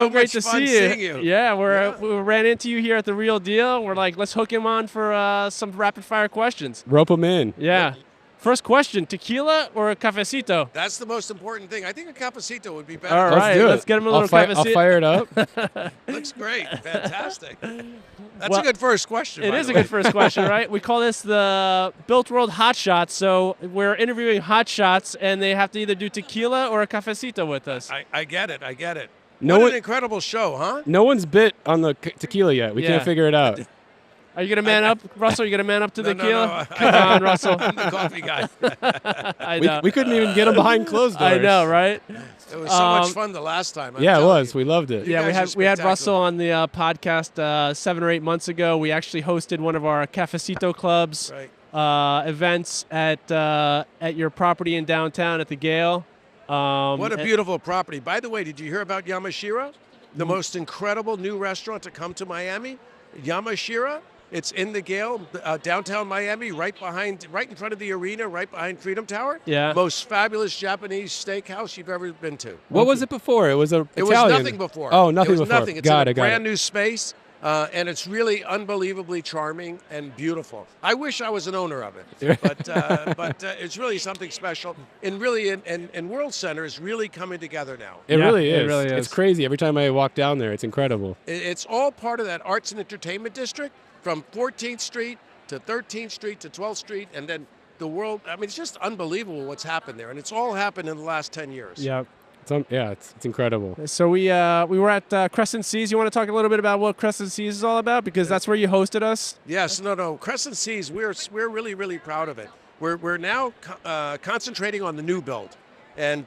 So great much to fun see you. seeing you. Yeah, Yeah. we ran into you here at the Real Deal. We're like, let's hook him on for some rapid fire questions. Rope them in. Yeah. First question: tequila or a cafecito? That's the most important thing. I think a cafecito would be better. All Let's right, do it. let's get him a little cafecito. I'll fire it up. Looks great. Fantastic. That's a good first question. It is a good first question, right? We call this the Built World Hot Shots. So we're interviewing hot shots, and they have to either do tequila or a cafecito with us. I get it. I get it. No What an incredible show, huh? No one's bit on the tequila yet. We can't figure it out. Are you going to man up, Russell? Are you going to man up to the tequila? No. Come on, Russell. I'm the coffee guy. I know. We couldn't even get him behind closed doors. I know, right? It was so much fun the last time. It was. We loved it. Yeah, we had Russell on the podcast 7 or 8 months ago. We actually hosted one of our Cafecito Clubs events at your property in downtown at the Gale. What a beautiful property. By the way, did you hear about Yamashiro? The most incredible new restaurant to come to Miami? Yamashiro. It's in the Gale, downtown Miami, right in front of the arena, right behind Freedom Tower. Yeah. Most fabulous Japanese steakhouse you've ever been to. What was it before? It was Italian. It was nothing before. Oh, nothing it was before. Nothing. It's in a brand new space, and it's really unbelievably charming and beautiful. I wish I was an owner of it, but it's really something special. And really, and World Center is really coming together now. It really is. It really is. It's crazy. Every time I walk down there, it's incredible. It's all part of that arts and entertainment district. From 14th Street to 13th Street to 12th Street, and then the world. I mean, it's just unbelievable what's happened there, and it's all happened in the last 10 years. Yep. It's incredible. So we were at Crescent Seas. You want to talk a little bit about what Crescent Seas is all about? Because that's where you hosted us. Yes, no. Crescent Seas, we're really, really proud of it. We're now concentrating on the new build, and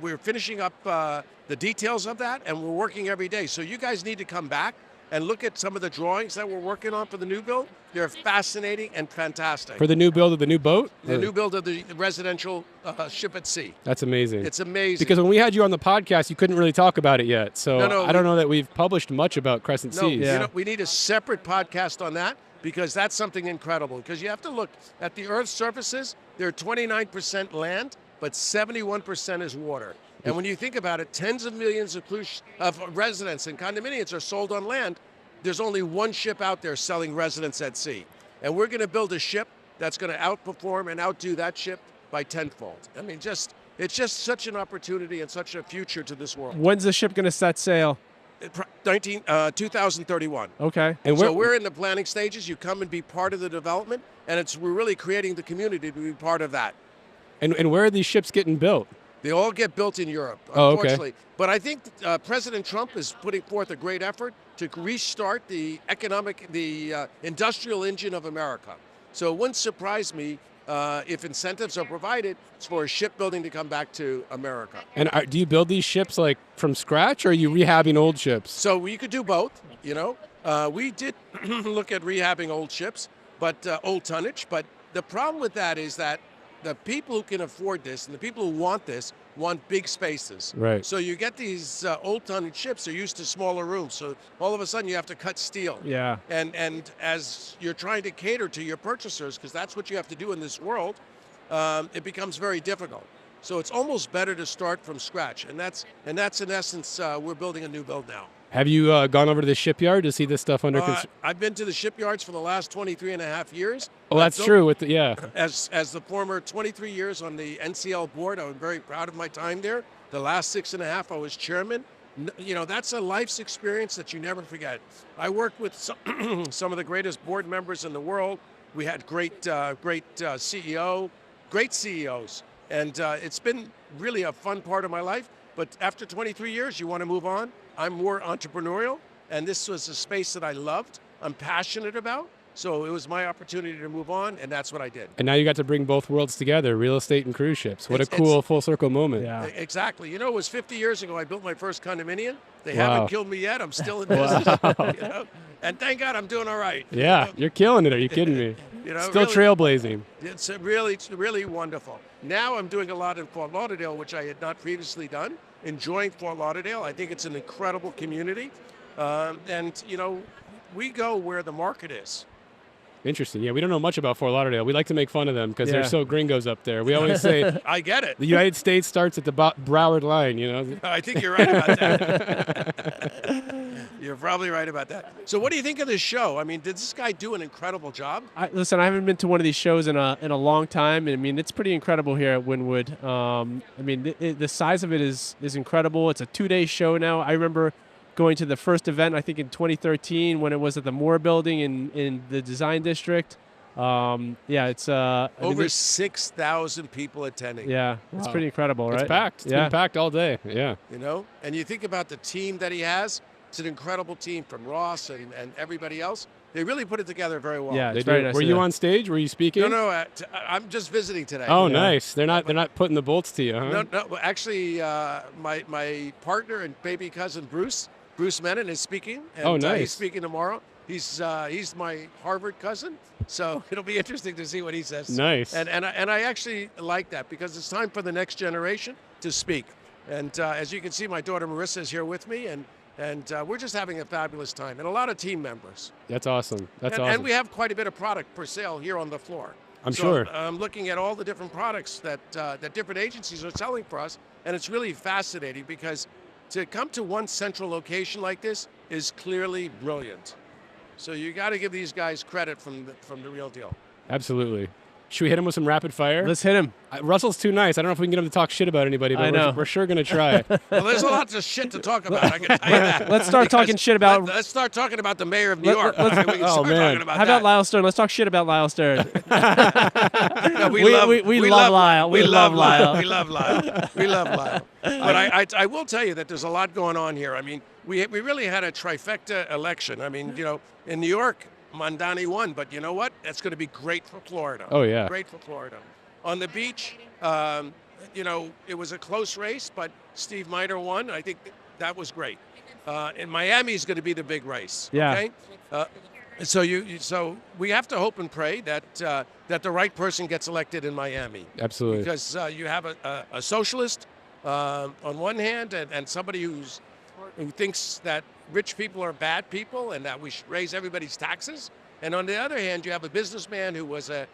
we're finishing up the details of that, and we're working every day. So you guys need to come back and look at some of the drawings that we're working on for the new build. They're fascinating and fantastic. For the new build of the new boat? The new build of the residential ship at sea. That's amazing. It's amazing. Because when we had you on the podcast, you couldn't really talk about it yet. So No, I don't know that we've published much about Crescent Seas. Yeah. We need a separate podcast on that because that's something incredible. Because you have to look at the Earth's surfaces. They're 29% land, but 71% is water. And when you think about it, tens of millions of residents and condominiums are sold on land. There's only one ship out there selling residents at sea. And we're going to build a ship that's going to outperform and outdo that ship by tenfold. I mean, it's just such an opportunity and such a future to this world. When's the ship going to set sail? 2031. Okay. And so we're in the planning stages. You come and be part of the development, and we're really creating the community to be part of that. And where are these ships getting built? They all get built in Europe, unfortunately. Okay. But I think President Trump is putting forth a great effort to restart the industrial engine of America. So it wouldn't surprise me if incentives are provided for shipbuilding to come back to America. And do you build these ships like from scratch, or are you rehabbing old ships? So we could do both. We did look at rehabbing old ships, but old tonnage. But the problem with that is that the people who can afford this and the people who want this want big spaces. Right. So you get these old tonnage ships, they're used to smaller rooms. So all of a sudden you have to cut steel. Yeah. And as you're trying to cater to your purchasers, because that's what you have to do in this world, it becomes very difficult. So it's almost better to start from scratch. And that's in essence, we're building a new build now. Have you gone over to the shipyard to see this stuff under construction? I've been to the shipyards for the last 23 and a half years. Oh, that's true. As the former 23 years on the NCL board, I'm very proud of my time there. The last 6.5, I was chairman. That's a life's experience that you never forget. I worked with some of the greatest board members in the world. We had great CEO, great CEOs. And it's been really a fun part of my life. But after 23 years, you want to move on. I'm more entrepreneurial, and this was a space that I loved, I'm passionate about, so it was my opportunity to move on, and that's what I did. And now you got to bring both worlds together, real estate and cruise ships. What a cool full circle moment. Yeah. Exactly. It was 50 years ago I built my first condominium. They haven't killed me yet. I'm still in business. And thank God I'm doing all right. Yeah, you're killing it. Are you kidding me? Still really, trailblazing. It's really wonderful. Now I'm doing a lot in Fort Lauderdale, which I had not previously done. Enjoying Fort Lauderdale. I think it's an incredible community. And we go where the market is. Interesting. Yeah, we don't know much about Fort Lauderdale. We like to make fun of them because Yeah. they're so gringos up there. We always say I get it. the United States starts at the Broward line, you know? I think you're right about that. You're probably right about that. So what do you think of this show? I mean, did this guy do an incredible job? Listen, I haven't been to one of these shows in a long time. I mean, it's pretty incredible here at Wynwood. I mean, the size of it is incredible. It's a 2-day show now. I remember going to the first event, I think in 2013, when it was at the Moore Building in the Design District. It's Over 6,000 people attending. Yeah, it's pretty incredible, right? It's packed. It's been packed all day. Yeah. You know, and you think about the team that he has. It's an incredible team from Ross and everybody else. They really put it together very well. Yeah, They it's very do. nice. Were you on stage? Were you speaking? No, I'm just visiting today. Oh, Yeah. nice. They're not putting the bolts to you, huh? No, well, actually, my partner and baby cousin Bruce Menon is speaking. And, Oh, nice. He's speaking tomorrow. He's my Harvard cousin, so it'll be interesting to see what he says. Nice. And I actually like that because it's time for the next generation to speak. And as you can see, my daughter Marissa is here with me, and we're just having a fabulous time, and a lot of team members. That's awesome. That's awesome. And we have quite a bit of product for sale here on the floor. I'm sure. I'm looking at all the different products that different agencies are selling for us, and it's really fascinating because to come to one central location like this is clearly brilliant. So you got to give these guys credit from the real deal. Absolutely. Should we hit him with some rapid fire? Let's hit him. Russell's too nice. I don't know if we can get him to talk shit about anybody, I but know. we're sure going to try. Well, there's a lot of shit to talk about. I can tell you that. Let's start talking shit about. Let's start talking about the mayor of New York. let's- Okay, we can start man. talking about How that. about Lyle Stern? Let's talk shit about Lyle Stern. No, We love Lyle. We love Lyle. We love Lyle. We love Lyle. But I will tell you that there's a lot going on here. I mean, we really had a trifecta election. I mean, you know, in New York, Mondani won, but you know what? That's going to be great for Florida. Oh, yeah. Great for Florida. On the beach, you know, it was a close race, but Steve Miner won. I think that was great. And Miami is going to be the big race. Yeah. Okay? So we have to hope and pray that the right person gets elected in Miami. Absolutely. Because you have a socialist on one hand and somebody who thinks that rich people are bad people and that we should raise everybody's taxes. And on the other hand, you have a businessman who was a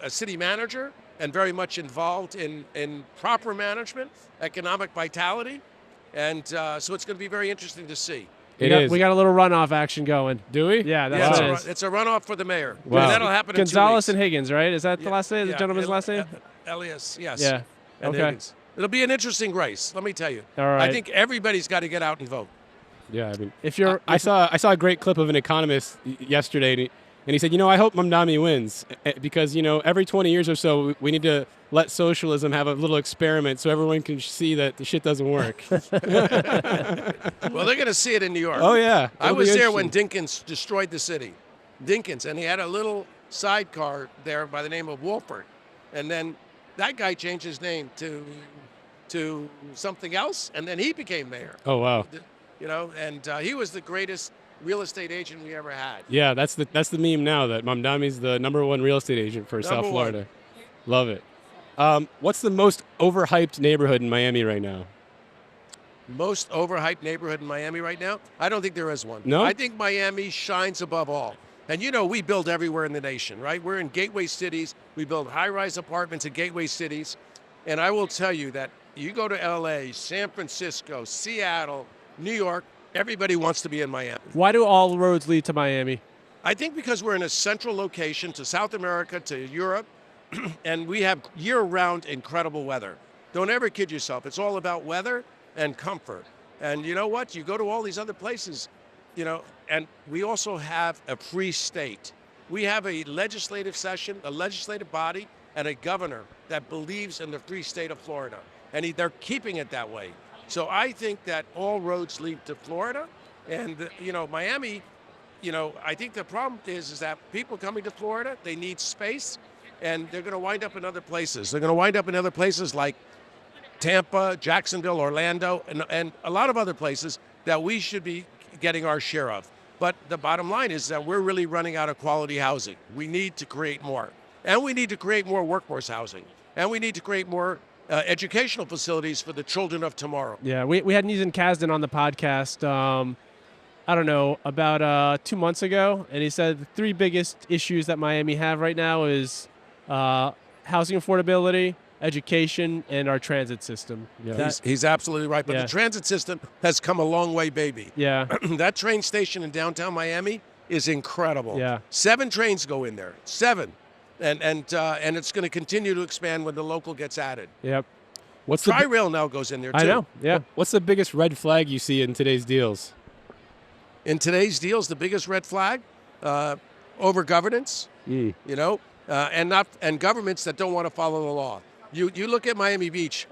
city manager and very much involved in proper management, economic vitality. And so it's going to be very interesting to see. It is. We got a little runoff action going. Do we? Yeah, that's Yeah, what it is. it's a runoff for the mayor. Wow. And that'll happen in 2 Gonzalez weeks. and Higgins, right? Is that the last name? The Yeah, gentleman's last name? Elias, yes. Yeah. And Okay. Higgins. It'll be an interesting race, let me tell you. All right. I think everybody's got to get out and vote. Yeah, I mean, If you're, I saw a great clip of an economist yesterday, and he said, you know, I hope Mamdani wins because, you know, every 20 years or so, we need to let socialism have a little experiment so everyone can see that the shit doesn't work. Well, they're going to see it in New York. Oh, yeah. I It'll be was there when interesting. Dinkins destroyed the city. Dinkins, and he had a little sidecar there by the name of Wolford. And then that guy changed his name to something else, and then he became mayor. Oh, wow. You know, and he was the greatest real estate agent we ever had. Yeah, that's the meme now that Mamdami's the #1 real estate agent for South #1. Florida. Love it. What's the most overhyped neighborhood in Miami right now? Most overhyped neighborhood in Miami right now? I don't think there is one. No? I think Miami shines above all. And you know, we build everywhere in the nation, right? We're in gateway cities. We build high-rise apartments in gateway cities. And I will tell you that you go to LA, San Francisco, Seattle, New York, everybody wants to be in Miami. why do all roads lead to Miami? I think because we're in a central location to South America, to Europe, and we have year-round incredible weather. Don't ever kid yourself. It's all about weather and comfort. And you know what? You go to all these other places, you know, and we also have a free state. We have a legislative session, a legislative body, and a governor that believes in the free state of Florida. And they're keeping it that way. So I think that all roads lead to Florida. And, you know, Miami, you know, I think the problem is that people coming to Florida, they need space, and they're going to wind up in other places. They're going to wind up in other places like Tampa, Jacksonville, Orlando, and a lot of other places that we should be getting our share of. But the bottom line is that we're really running out of quality housing. We need to create more. And we need to create more workforce housing. And we need to create more educational facilities for the children of tomorrow. Yeah, we had Nizam Kazdan on the podcast I don't know, about 2 months ago, and he said the three biggest issues that Miami have right now is housing affordability, education, and our transit system. Yeah. He's absolutely right. But Yeah. the transit system has come a long way, baby. Yeah, That train station in downtown Miami is incredible. Yeah. 7 trains go in there. 7. And it's going to continue to expand when the local gets added. yep. What's the Tri-Rail now goes in there, too. I know. Yeah. What's the biggest red flag you see in today's deals? In today's deals, the biggest red flag, over governance, Mm. you know, and governments that don't want to follow the law. You look at Miami Beach,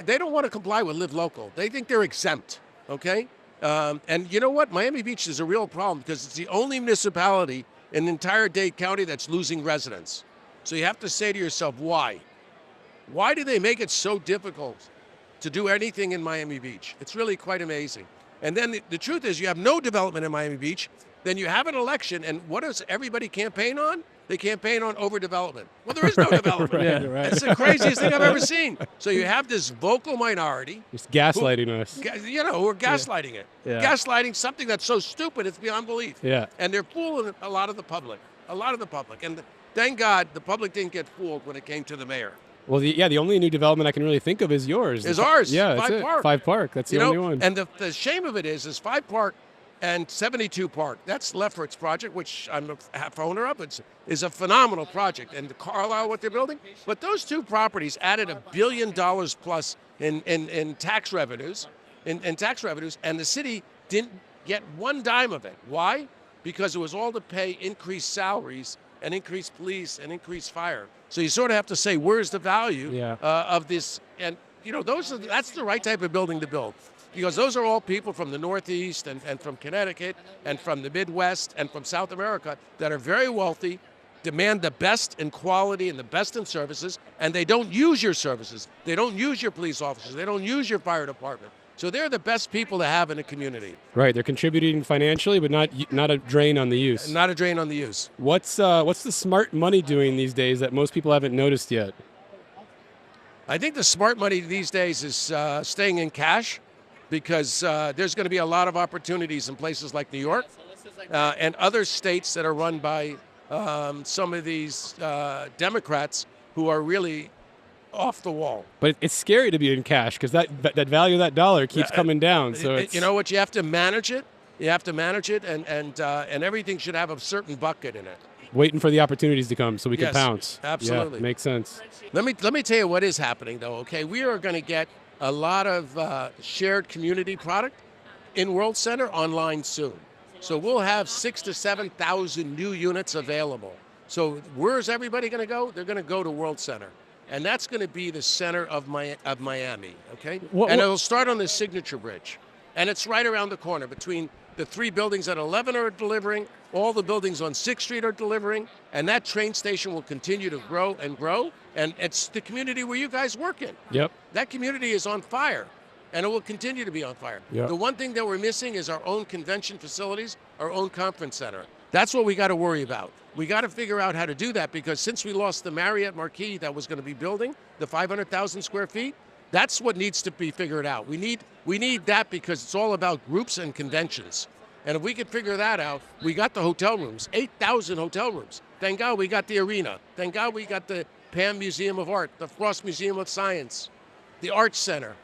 they don't want to comply with Live Local. They think they're exempt, okay? And you know what? Miami Beach is a real problem because it's the only municipality in the entire Dade County that's losing residents. So you have to say to yourself, why? Why do they make it so difficult to do anything in Miami Beach? It's really quite amazing. And then the truth is you have no development in Miami Beach, then you have an election, and what does everybody campaign on? They campaign on overdevelopment. Well, there is no development. Yeah. Right. It's the craziest thing I've ever seen. So you have this vocal minority, Just gaslighting us. who are gaslighting it. Yeah. Gaslighting something that's so stupid it's beyond belief. Yeah. And they're fooling a lot of the public. And thank God the public didn't get fooled when it came to the mayor. Well, the only new development I can really think of is yours. Is ours. Yeah, that's 5 it. Park. 5 Park. That's the only one. And the shame of it is 5 Park and 72 Park. That's Lefferts project, which I'm a half owner of. Is a phenomenal project. And the Carlisle, what they're building. But those 2 properties added $1 billion plus in tax revenues, in tax revenues, and the city didn't get one dime of it. Why? Because it was all to pay increased salaries and increased police and increased fire. So you sort of have to say, where's the value Yeah. of this? And that's the right type of building to build. Because those are all people from the Northeast and from Connecticut and from the Midwest and from South America that are very wealthy, demand the best in quality and the best in services, and they don't use your services. They don't use your police officers. They don't use your fire department. So they're the best people to have in a community. Right. They're contributing financially, but not a drain on the use. And not a drain on the use. What's the smart money doing these days that most people haven't noticed yet? I think the smart money these days is staying in cash because there's going to be a lot of opportunities in places like New York and other states that are run by some of these Democrats who are really off the wall. But it's scary to be in cash because that value of that dollar keeps coming down. So it's, You know what? You have to manage it. You have to manage it, and everything should have a certain bucket in it. waiting for the opportunities to come so we can Yes, pounce. absolutely. Yeah, makes sense. Let me tell you what is happening, though. Okay, we are going to get a lot of shared community product in World Center online soon. So we'll have 6,000 to 7,000 new units available. So where's everybody going to go? They're going to go to World Center. And that's going to be the center of Miami, okay? And it'll start on the Signature Bridge. And it's right around the corner between the 3 buildings at 11 are delivering, all the buildings on 6th Street are delivering, and that train station will continue to grow and grow. And it's the community where you guys work in. Yep. That community is on fire, and it will continue to be on fire. Yep. The one thing that we're missing is our own convention facilities, our own conference center. That's what we got to worry about. We got to figure out how to do that, because since we lost the Marriott Marquis that was going to be building, the 500,000 square feet, that's what needs to be figured out. We need that because it's all about groups and conventions. And if we could figure that out, we got the hotel rooms, 8,000 hotel rooms. Thank God we got the arena. Thank God we got the Pan Museum of Art, the Frost Museum of Science, the Arts Center,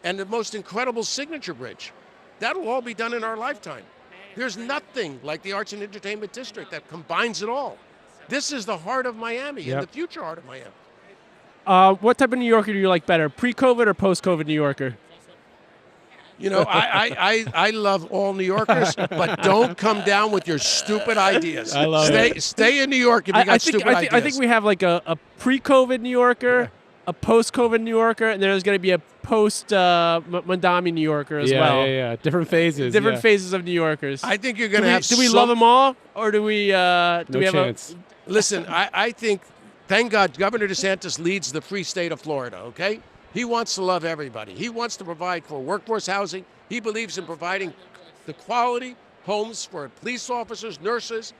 and the most incredible Signature Bridge. That'll all be done in our lifetime. There's nothing like the Arts and Entertainment District that combines it all. This is the heart of Miami and the future heart of Miami. What type of New Yorker do you like better, pre-COVID or post-COVID New Yorker? You know, I love all New Yorkers, but don't come down with your stupid ideas. I love it. Stay in New York if you got stupid ideas. I think we have like a pre-COVID New Yorker, a post-COVID New Yorker, and there's going to be a post-Mandami New Yorker as well. Yeah. Different phases. Different phases of New Yorkers. I think you're going to have. Do we love them all, or do we? No Do we have chance. Listen, I think, thank God, Governor DeSantis leads the free state of Florida. Okay, he wants to love everybody. He wants to provide for workforce housing. He believes in providing the quality homes for police officers, nurses,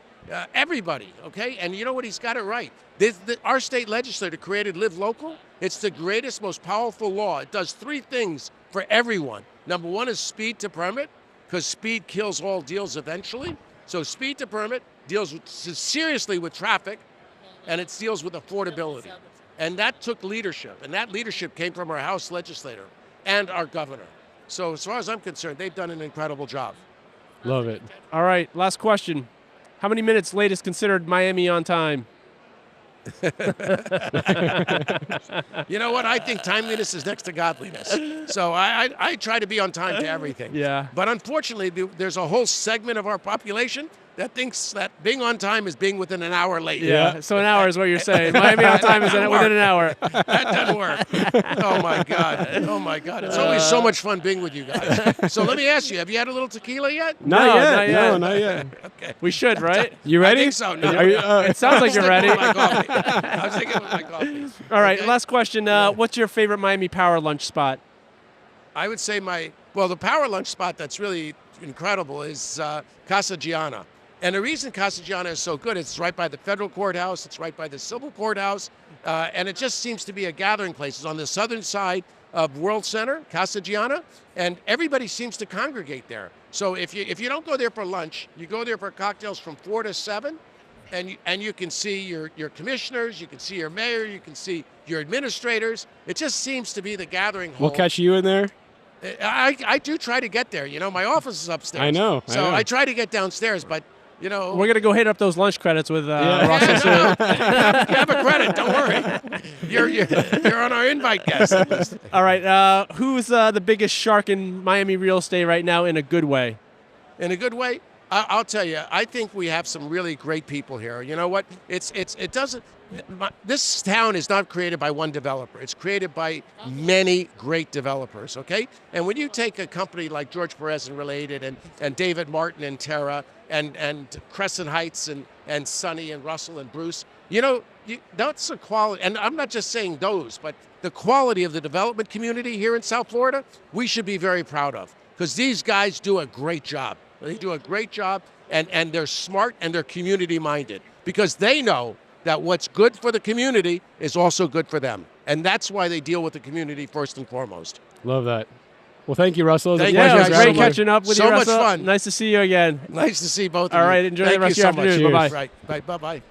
everybody, okay? And you know what? He's got it right. Our state legislature created Live Local. It's the greatest, most powerful law. It does 3 things for everyone. Number 1 is speed to permit. because speed kills all deals eventually. So speed to permit deals seriously with traffic, and it deals with affordability. And that took leadership, and that leadership came from our House legislator and our governor. So as far as I'm concerned, they've done an incredible job. Love it. All right, last question. How many minutes late is considered Miami on time? You know what? I think timeliness is next to godliness. So I try to be on time to everything. Yeah. But unfortunately, there's a whole segment of our population that thinks that being on time is being within an hour late. Yeah. So an hour is what you're saying. Miami on time is within an hour. That doesn't work. Oh, my God. Oh, my God. It's always so much fun being with you guys. So let me ask you, have you had a little tequila yet? Not yet. not yet. No, not yet. Okay. We should, right? You ready? I think so. No. Are you, It sounds like you're ready. I was thinking with my coffee. All right, Okay? last question. What's your favorite Miami power lunch spot? I would say the power lunch spot that's really incredible is Casa Gianna. And the reason Casa Gianna is so good, it's right by the federal courthouse, it's right by the civil courthouse, and it just seems to be a gathering place. It's on the southern side of World Center, Casa Gianna, and everybody seems to congregate there. So if you don't go there for lunch, you go there for cocktails from 4 to 7, and you can see your commissioners, you can see your mayor, you can see your administrators. It just seems to be the gathering hall. we'll catch you in there. I do try to get there. You know, my office is upstairs. I know. So I try to get downstairs, but, you know. We're gonna go hit up those lunch credits with Russell Yeah, soon. no, you have a credit. Don't worry. You're on our invite guest. All right, who's the biggest shark in Miami real estate right now in a good way? In a good way, I'll tell you. I think we have some really great people here. You know what? It doesn't. This town is not created by one developer. It's created by many great developers. Okay. And when you take a company like George Perez and Related, and David Martin and Terra, and Crescent Heights and Sonny and Russell and Bruce, you know, that's the quality. And I'm not just saying those, but the quality of the development community here in South Florida, we should be very proud of, because these guys do a great job. They do a great job, and they're smart and they're community minded, because they know that what's good for the community is also good for them. And that's why they deal with the community first and foremost. Love that. Well, thank you, Russell. It was a Thank you, pleasure Yeah, it was guys, great so much. catching up with So you, much Russell. fun. Nice to see you again. Nice to see both of you. All right, enjoy the Thank rest you of your so much. afternoon. Bye-bye. Right. Bye-bye.